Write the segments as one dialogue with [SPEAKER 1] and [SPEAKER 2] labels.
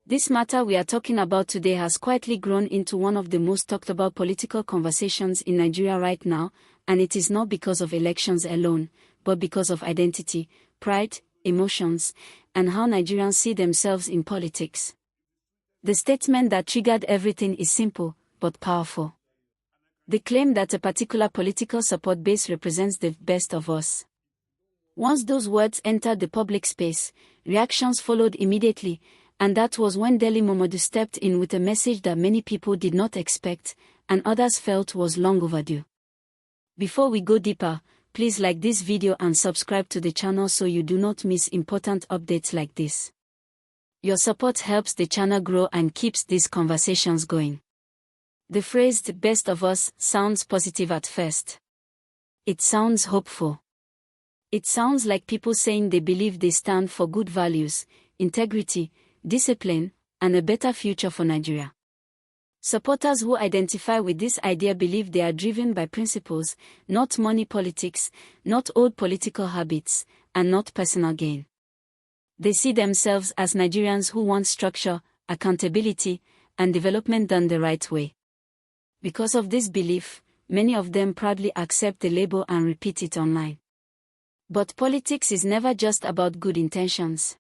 [SPEAKER 1] This matter we are talking about today has quietly grown into one of the most talked about political conversations in Nigeria right now, and it is not because of elections alone, but because of identity, pride, emotions, and how Nigerians see themselves in politics. The statement that triggered everything is simple, but powerful. The claim that a particular political support base represents the best of us. Once those words entered the public space, reactions followed immediately, and that was when Momodu stepped in with a message that many people did not expect, and others felt was long overdue. Before we go deeper, please like this video and subscribe to the channel so you do not miss important updates like this. Your support helps the channel grow and keeps these conversations going. The phrase "the best of us" sounds positive at first. It sounds hopeful. It sounds like people saying they believe they stand for good values, integrity, discipline, and a better future for Nigeria. Supporters who identify with this idea believe they are driven by principles, not money politics, not old political habits, and not personal gain. They see themselves as Nigerians who want structure, accountability, and development done the right way. Because of this belief, many of them proudly accept the label and repeat it online. But politics is never just about good intentions.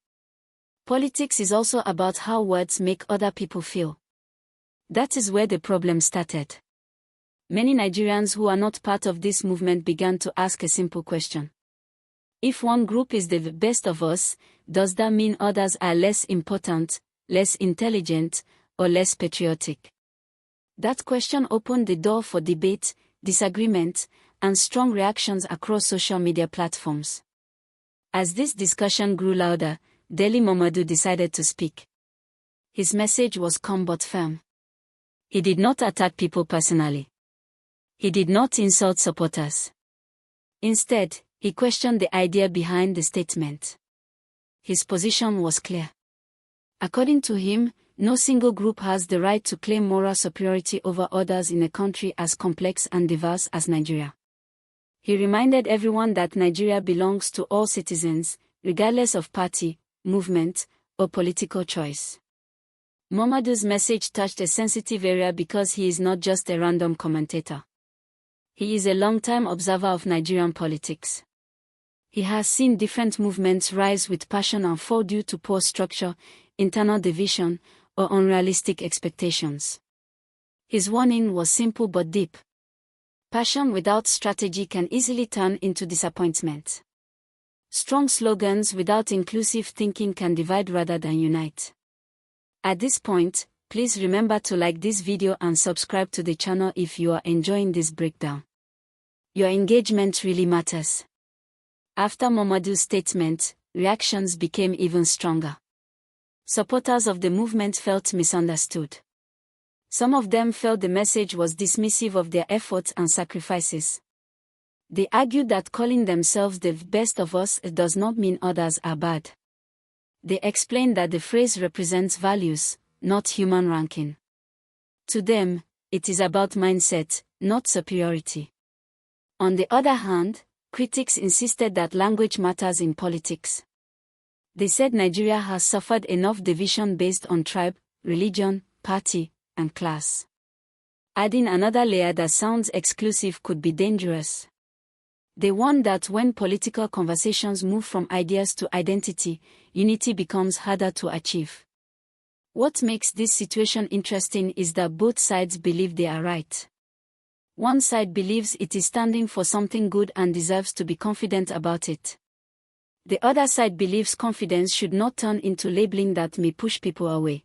[SPEAKER 1] Politics is also about how words make other people feel. That is where the problem started. Many Nigerians who are not part of this movement began to ask a simple question. If one group is the best of us, does that mean others are less important, less intelligent, or less patriotic? That question opened the door for debate, disagreement, and strong reactions across social media platforms. As this discussion grew louder, Momodu decided to speak. His message was calm but firm. He did not attack people personally. He did not insult supporters. Instead, he questioned the idea behind the statement. His position was clear. According to him, no single group has the right to claim moral superiority over others in a country as complex and diverse as Nigeria. He reminded everyone that Nigeria belongs to all citizens, regardless of party, movement, or political choice. Momodu's message touched a sensitive area because he is not just a random commentator. He is a long-time observer of Nigerian politics. He has seen different movements rise with passion and fall due to poor structure, internal division, or unrealistic expectations. His warning was simple but deep. Passion without strategy can easily turn into disappointment. Strong slogans without inclusive thinking can divide rather than unite. At this point, please remember to like this video and subscribe to the channel if you are enjoying this breakdown. Your engagement really matters. After Momodu's statement, reactions became even stronger. Supporters of the movement felt misunderstood. Some of them felt the message was dismissive of their efforts and sacrifices. They argued that calling themselves the best of us does not mean others are bad. They explained that the phrase represents values, not human ranking. To them, it is about mindset, not superiority. On the other hand, critics insisted that language matters in politics. They said Nigeria has suffered enough division based on tribe, religion, party, and class. Adding another layer that sounds exclusive could be dangerous. They warned that when political conversations move from ideas to identity, unity becomes harder to achieve. What makes this situation interesting is that both sides believe they are right. One side believes it is standing for something good and deserves to be confident about it. The other side believes confidence should not turn into labeling that may push people away.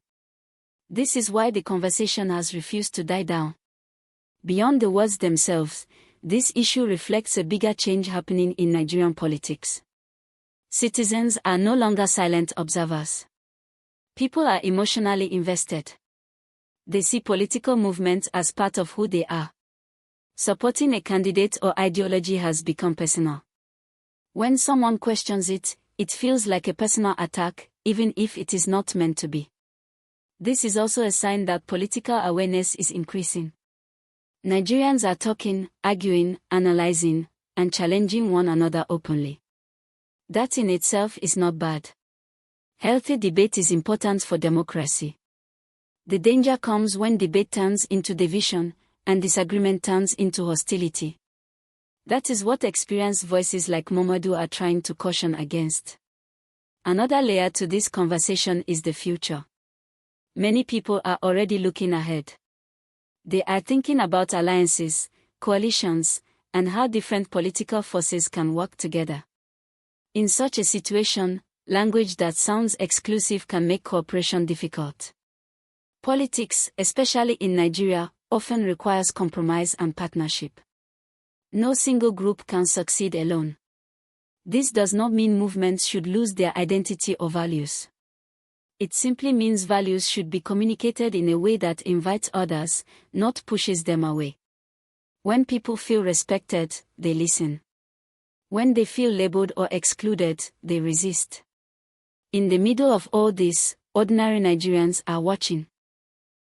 [SPEAKER 1] This is why the conversation has refused to die down. Beyond the words themselves, this issue reflects a bigger change happening in Nigerian politics. Citizens are no longer silent observers. People are emotionally invested. They see political movements as part of who they are. Supporting a candidate or ideology has become personal. When someone questions it, it feels like a personal attack, even if it is not meant to be. This is also a sign that political awareness is increasing. Nigerians are talking, arguing, analyzing, and challenging one another openly. That in itself is not bad. Healthy debate is important for democracy. The danger comes when debate turns into division, and disagreement turns into hostility. That is what experienced voices like Momodu are trying to caution against. Another layer to this conversation is the future. Many people are already looking ahead. They are thinking about alliances, coalitions, and how different political forces can work together. In such a situation, language that sounds exclusive can make cooperation difficult. Politics, especially in Nigeria, often requires compromise and partnership. No single group can succeed alone. This does not mean movements should lose their identity or values. It simply means values should be communicated in a way that invites others, not pushes them away. When people feel respected, they listen. When they feel labeled or excluded, they resist. In the middle of all this, ordinary Nigerians are watching.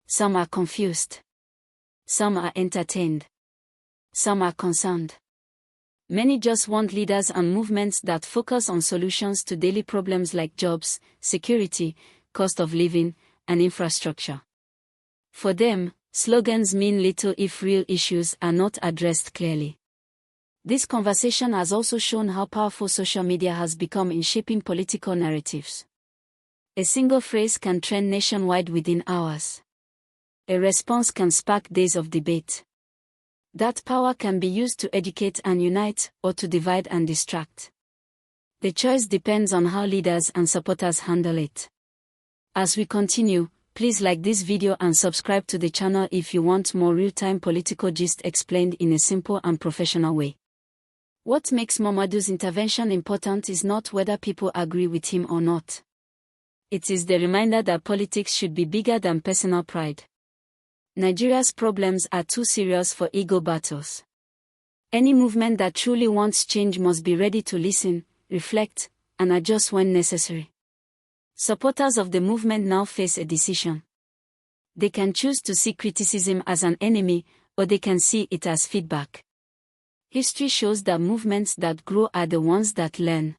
[SPEAKER 1] Some are confused. Some are entertained. Some are concerned. Many just want leaders and movements that focus on solutions to daily problems like jobs, security, cost of living, and infrastructure. For them, slogans mean little if real issues are not addressed clearly. This conversation has also shown how powerful social media has become in shaping political narratives. A single phrase can trend nationwide within hours. A response can spark days of debate. That power can be used to educate and unite, or to divide and distract. The choice depends on how leaders and supporters handle it. As we continue, please like this video and subscribe to the channel if you want more real-time political gist explained in a simple and professional way. What makes Momodu's intervention important is not whether people agree with him or not. It is the reminder that politics should be bigger than personal pride. Nigeria's problems are too serious for ego battles. Any movement that truly wants change must be ready to listen, reflect, and adjust when necessary. Supporters of the movement now face a decision. They can choose to see criticism as an enemy, or they can see it as feedback. History shows that movements that grow are the ones that learn.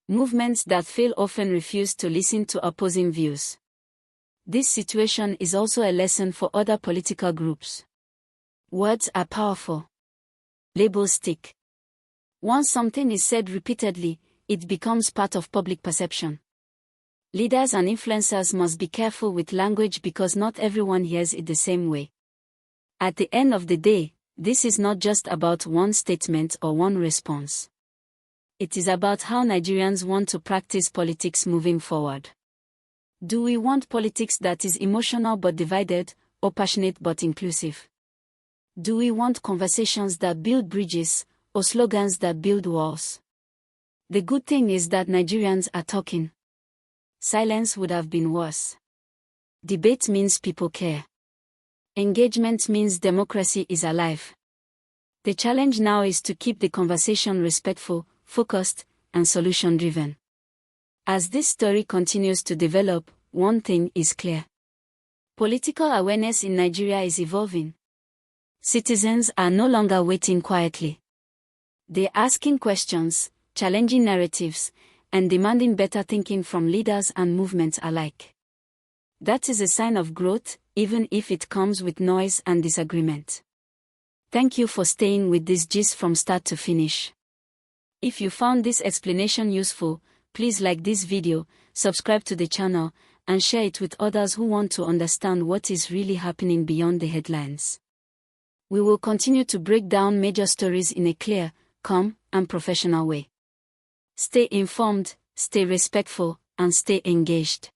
[SPEAKER 1] Movements that fail often refuse to listen to opposing views. This situation is also a lesson for other political groups. Words are powerful. Labels stick. Once something is said repeatedly, it becomes part of public perception. Leaders and influencers must be careful with language because not everyone hears it the same way. At the end of the day, this is not just about one statement or one response. It is about how Nigerians want to practice politics moving forward. Do we want politics that is emotional but divided, or passionate but inclusive? Do we want conversations that build bridges, or slogans that build walls? The good thing is that Nigerians are talking. Silence would have been worse. Debate means people care. Engagement means democracy is alive. The challenge now is to keep the conversation respectful, focused, and solution-driven. As this story continues to develop, one thing is clear. Political awareness in Nigeria is evolving. Citizens are no longer waiting quietly. They're asking questions, challenging narratives, and demanding better thinking from leaders and movements alike. That is a sign of growth, even if it comes with noise and disagreement. Thank you for staying with this gist from start to finish. If you found this explanation useful, please like this video, subscribe to the channel, and share it with others who want to understand what is really happening beyond the headlines. We will continue to break down major stories in a clear, calm, and professional way. Stay informed, stay respectful, and stay engaged.